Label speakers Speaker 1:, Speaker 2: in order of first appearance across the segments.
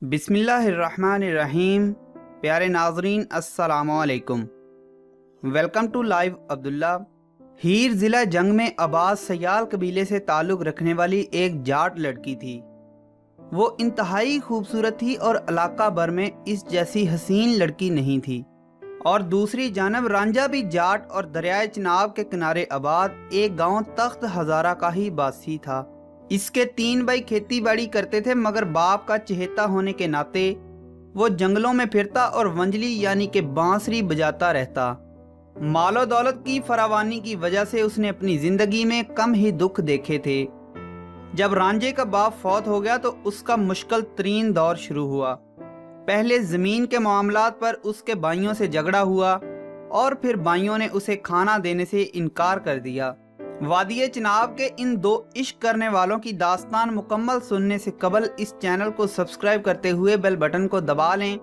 Speaker 1: बिस्मिल्लाहिर्रहमानिर्रहीम। प्यारे नाजरीन अस्सलामु अलैकुम। Welcome to live Abdullah. Heer ज़िला जंग में अब्बास सयाल कबीले से ताल्लुक़ रखने वाली एक जाट लड़की थी। वो इंतहाई खूबसूरत थी और इलाका भर में इस जैसी हसीन लड़की नहीं थी। और दूसरी जानब रांझा भी जाट और दरियाए चिनाब के किनारे आबाद एक गांव तख्त हज़ारा का ही बासी था। इसके 3 भाई खेती बाड़ी करते थे, मगर बाप का चहेता होने के नाते वो जंगलों में फिरता और वंजली यानी कि बांसुरी बजाता रहता। मालो दौलत की फरावानी की वजह से उसने अपनी ज़िंदगी में कम ही दुख देखे थे। जब रांझे का बाप फौत हो गया तो उसका मुश्किल तरीन दौर शुरू हुआ। पहले ज़मीन के मामलात पर उसके भाइयों से झगड़ा हुआ और फिर भाइयों ने उसे खाना देने से इनकार कर दिया। वादिये चिनाब के इन 2 इश्क करने वालों की दास्तान मुकम्मल सुनने से कबल इस चैनल को सब्सक्राइब करते हुए बेल बटन को दबा लें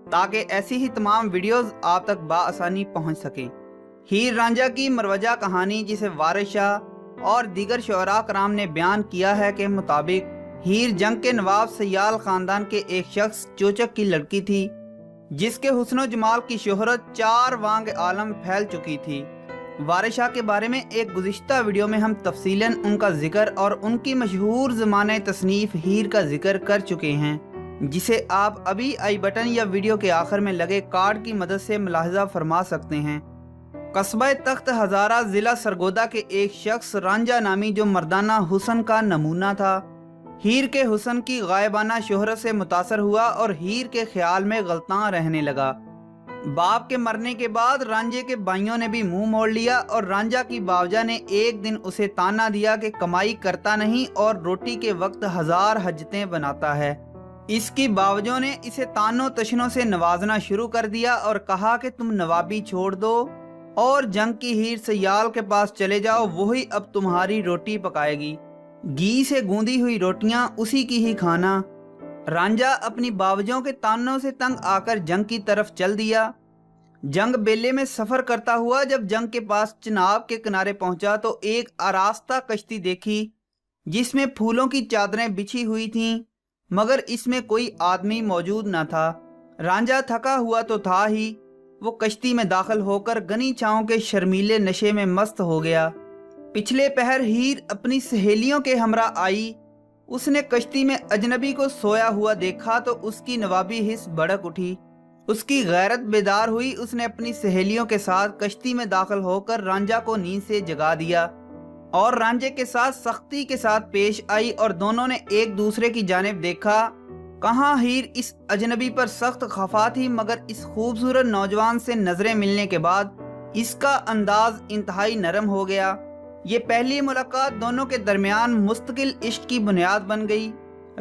Speaker 1: ताकि ऐसी ही तमाम वीडियोस आप तक बाआसानी पहुंच सकें। हीर रांझा की मरवजा कहानी, जिसे वारिस शाह और दीगर शुअरा कराम ने बयान किया है के मुताबिक हीर जंग के नवाब सयाल ख़ानदान के एक शख्स चोचक की लड़की थी, जिसके हुस्न जमाल की शोहरत 4 वांग आलम फैल चुकी थी। वारिस शाह के बारे में एक गुज़िश्ता वीडियो में हम तफसीलन उनका जिक्र और उनकी मशहूर ज़माने तसनीफ़ हीर का जिक्र कर चुके हैं, जिसे आप अभी आई बटन या वीडियो के आखिर में लगे कार्ड की मदद से मुलाहिज़ा फरमा सकते हैं। कस्बा तख्त हज़ारा ज़िला सरगोदा के एक शख्स रांझा नामी, जो मर्दाना हुस्न का नमूना था, हीर के हुस्न की गायबाना शोहरत से मुतासर हुआ और हीर के ख्याल में गलतां रहने लगा। बाप के मरने के बाद रांझे के भाइयों ने भी मुंह मोड़ लिया और रांझा की बावजा ने एक दिन उसे ताना दिया कि कमाई करता नहीं और रोटी के वक्त 1000 हजतें बनाता है। इसकी बावजों ने इसे तानों तशनों से नवाजना शुरू कर दिया और कहा कि तुम नवाबी छोड़ दो और जंग की हीर सयाल के पास चले जाओ, वही अब तुम्हारी रोटी पकाएगी। घी से गूंदी हुई रोटियां उसी की ही खाना। रांझा अपनी बावजों के तानों से तंग आकर जंग की तरफ चल दिया। जंग बेले में सफ़र करता हुआ जब जंग के पास चिनाब के किनारे पहुंचा तो एक आरास्ता कश्ती देखी, जिसमें फूलों की चादरें बिछी हुई थीं, मगर इसमें कोई आदमी मौजूद न था। रांझा थका हुआ तो था ही, वो कश्ती में दाखिल होकर गनी छाँव के शर्मीले नशे में मस्त हो गया। पिछले पहर हीर अपनी सहेलियों के हमरा आई। उसने कश्ती में अजनबी को सोया हुआ देखा तो उसकी नवाबी हिस्स भड़क उठी। उसकी गैरत बेदार हुई। उसने अपनी सहेलियों के साथ कश्ती में दाखिल होकर रांझा को नींद से जगा दिया और रांझे के साथ सख्ती के साथ पेश आई और दोनों ने एक दूसरे की जानिब देखा। कहाँ हीर इस अजनबी पर सख्त खफा थी, मगर इस खूबसूरत नौजवान से नजरें मिलने के बाद इसका अंदाज इंतहाई नरम हो गया। ये पहली मुलाकात दोनों के दरमियान मुस्तकिल इश्क की बुनियाद बन गई।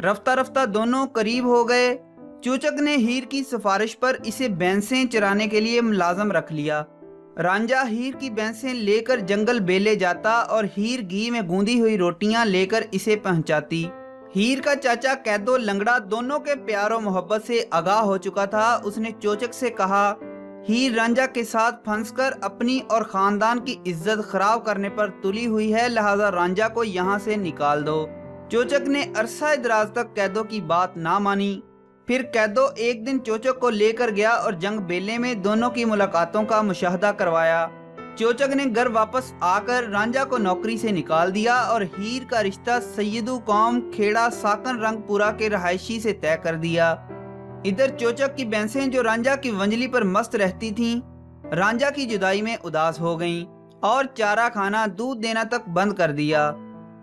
Speaker 1: रफ्ता रफ्ता दोनों करीब हो गए। चोचक ने हीर की सिफारिश पर इसे भैंसें चराने के लिए मुलाजम रख लिया। रांझा हीर की भैंसें लेकर जंगल बेले जाता और हीर घी में गूंदी हुई रोटियां लेकर इसे पहुंचाती। हीर का चाचा कैदो लंगड़ा दोनों के प्यारो मोहब्बत से आगाह हो चुका था। उसने चोचक से कहा, हीर रांझा के साथ फंसकर अपनी और खानदान की इज्जत खराब करने पर तुली हुई है, लिहाजा रांझा को यहाँ से निकाल दो। चोचक ने अरसा दराज तक कैदो की बात ना मानी। फिर कैदो एक दिन चोचक को लेकर गया और जंग बेले में दोनों की मुलाकातों का मुशाहदा करवाया। चोचक ने घर वापस आकर रांझा को नौकरी से निकाल दिया और हीर का रिश्ता सैयदू कौम खेड़ा साकन रंगपुरा के रहायशी से तय कर दिया। इधर चोचक की भैंसें जो रांझा की वंजली पर मस्त रहती थीं, रांझा की जुदाई में उदास हो गईं और चारा खाना दूध देना तक बंद कर दिया।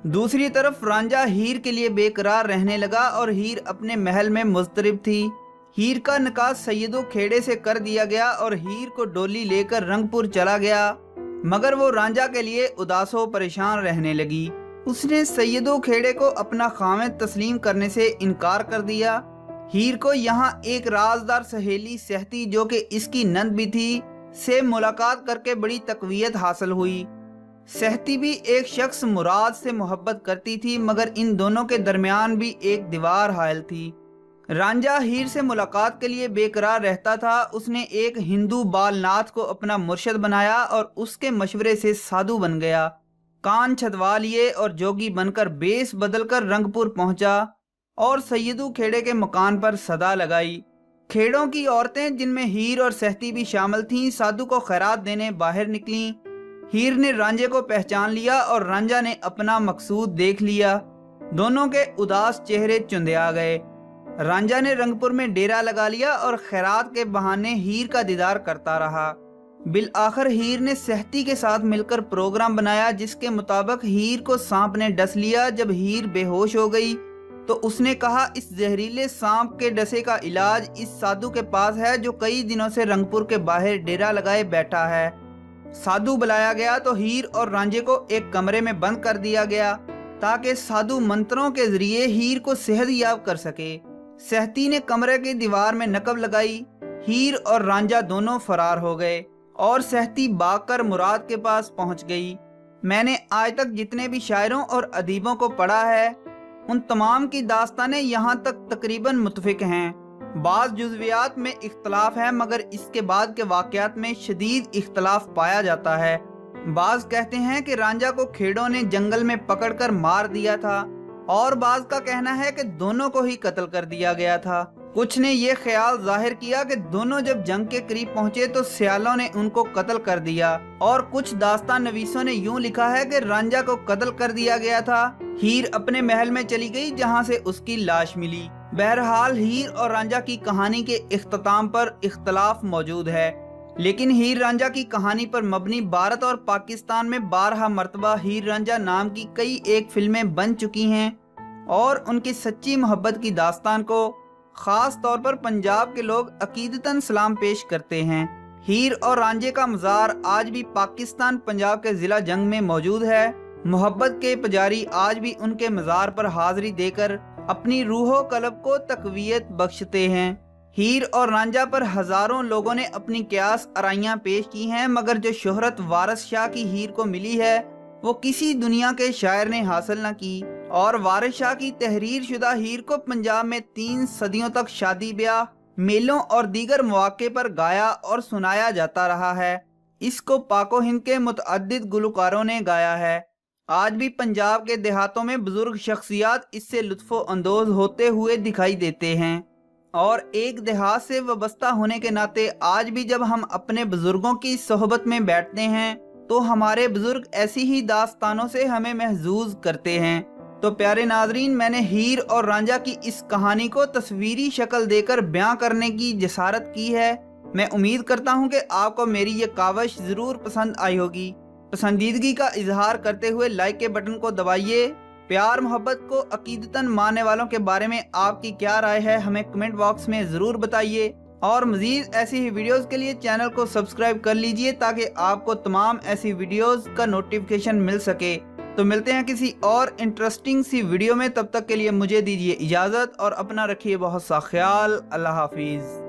Speaker 1: दूसरी तरफ रांझा हीर के लिए बेकरार रहने लगा और हीर अपने महल में मुज़तरिब थी। हीर का निकाह सैयदो खेड़े से कर दिया गया और हीर को डोली लेकर रंगपुर चला गया, मगर वो रांझा के लिए उदासो परेशान रहने लगी। उसने सैयदो खेड़े को अपना खामिद तस्लीम करने से इनकार कर दिया। हीर को यहाँ एक राजदार सहेली सहती, जो कि इसकी नंद भी थी, से मुलाकात करके बड़ी तकवीयत हासिल हुई। सहती भी एक शख्स मुराद से मोहब्बत करती थी, मगर इन दोनों के दरमियान भी एक दीवार हायल थी। रांझा हीर से मुलाकात के लिए बेकरार रहता था। उसने एक हिंदू बालनाथ को अपना मुर्शद बनाया और उसके मशवरे से साधु बन गया। कान छदवा लिए और जोगी बनकर बेस बदलकर रंगपुर पहुंचा और सैयदू खेड़े के मकान पर सदा लगाई। खेड़ों की औरतें, जिनमें हीर और सहती भी शामिल थीं, साधु को खैरात देने बाहर निकलीं। हीर ने रांझे को पहचान लिया और रांझा ने अपना मकसूद देख लिया। दोनों के उदास चेहरे चुंधिया गए। रांझा ने रंगपुर में डेरा लगा लिया और खैरात के बहाने हीर का दीदार करता रहा। बिल आखिर हीर ने सहती के साथ मिलकर प्रोग्राम बनाया, जिसके मुताबिक हीर को सांप ने डस लिया। जब हीर बेहोश हो गई तो उसने कहा, इस जहरीले सांप के डसे का इलाज इस साधु के पास है, जो कई दिनों से रंगपुर के बाहर डेरा लगाए बैठा है। साधु बुलाया गया तो हीर और रांझे को एक कमरे में बंद कर दिया गया, ताकि साधु मंत्रों के जरिए हीर को सेहत याब कर सके। सहती ने कमरे की दीवार में नकब लगाई। हीर और रांझा दोनों फरार हो गए और सहती भागकर मुराद के पास पहुंच गई। मैंने आज तक जितने भी शायरों और अदीबों को पढ़ा है, उन तमाम की दास्तानें यहाँ तक तकरीबन मुतफिक हैं। बाज़ जुज़वियात में इख्तलाफ है, मगर इसके बाद के वाक़यात में शदीद इख्तलाफ पाया जाता है। बाज़ कहते हैं कि रांझा को खेड़ों ने जंगल में पकड़कर मार दिया था, और बाज़ का कहना है कि दोनों को ही कत्ल कर दिया गया था। कुछ ने यह ख्याल जाहिर किया कि दोनों जब जंग के करीब पहुंचे तो सियालों ने उनको कत्ल कर दिया, और कुछ दास्तान नवीसों ने यूं लिखा है कि रांझा को कत्ल कर दिया गया था। हीर अपने महल में चली गई, जहां से उसकी लाश मिली। बहरहाल हीर और रांझा की कहानी के इख्तिताम पर इख्तलाफ मौजूद है, लेकिन हीर रांझा की कहानी पर मबनी भारत और पाकिस्तान में 12 मरतबा हीर रांझा नाम की कई एक फिल्में बन चुकी हैं, और उनकी सच्ची मोहब्बत की दास्तान को खास तौर पर पंजाब के लोग अकीदतन सलाम पेश करते हैं। हीर और रांझे का मज़ार आज भी पाकिस्तान पंजाब के ज़िला जंग में मौजूद है। मोहब्बत के पुजारी आज भी उनके मज़ार पर हाज़री देकर अपनी रूहो कल्ब को तक़वियत बख्शते हैं। हीर और रांझा पर हज़ारों लोगों ने अपनी क्यास आराइयाँ पेश की हैं, मगर जो शोहरत वारिस शाह की हीर को मिली है, वो किसी दुनिया के शायर ने हासिल न की। और वारिस शाह की तहरीर शुदा हीर को पंजाब में 3 सदियों तक शादी ब्याह, मेलों और दीगर मौके पर गाया और सुनाया जाता रहा है। इसको पाको हिंद के मुतअद्दिद गुलकारों ने गाया है। आज भी पंजाब के देहातों में बुजुर्ग शख्सियात इससे लुत्फ़ो अंदोज होते हुए दिखाई देते हैं, और एक देहात से वाबस्ता होने के नाते आज भी जब हम अपने बुजुर्गों की सोहबत में बैठते हैं तो हमारे बुजुर्ग ऐसी ही दास्तानों से हमें महजूज करते हैं। तो प्यारे नाजरीन, मैंने हीर और रांझा की इस कहानी को तस्वीरी शक्ल देकर बयां करने की जसारत की है। मैं उम्मीद करता हूं कि आपको मेरी ये काविश ज़रूर पसंद आई होगी। पसंदीदगी का इजहार करते हुए लाइक के बटन को दबाइए। प्यार मोहब्बत को अकीदतन मानने वालों के बारे में आपकी क्या राय है, हमें कमेंट बॉक्स में ज़रूर बताइए। और मज़ीद ऐसी ही वीडियोज़ के लिए चैनल को सब्सक्राइब कर लीजिए, ताकि आपको तमाम ऐसी वीडियोज़ का नोटिफिकेशन मिल सके। तो मिलते हैं किसी और इंटरेस्टिंग सी वीडियो में। तब तक के लिए मुझे दीजिए इजाज़त और अपना रखिए बहुत सा ख्याल। अल्लाह हाफिज़।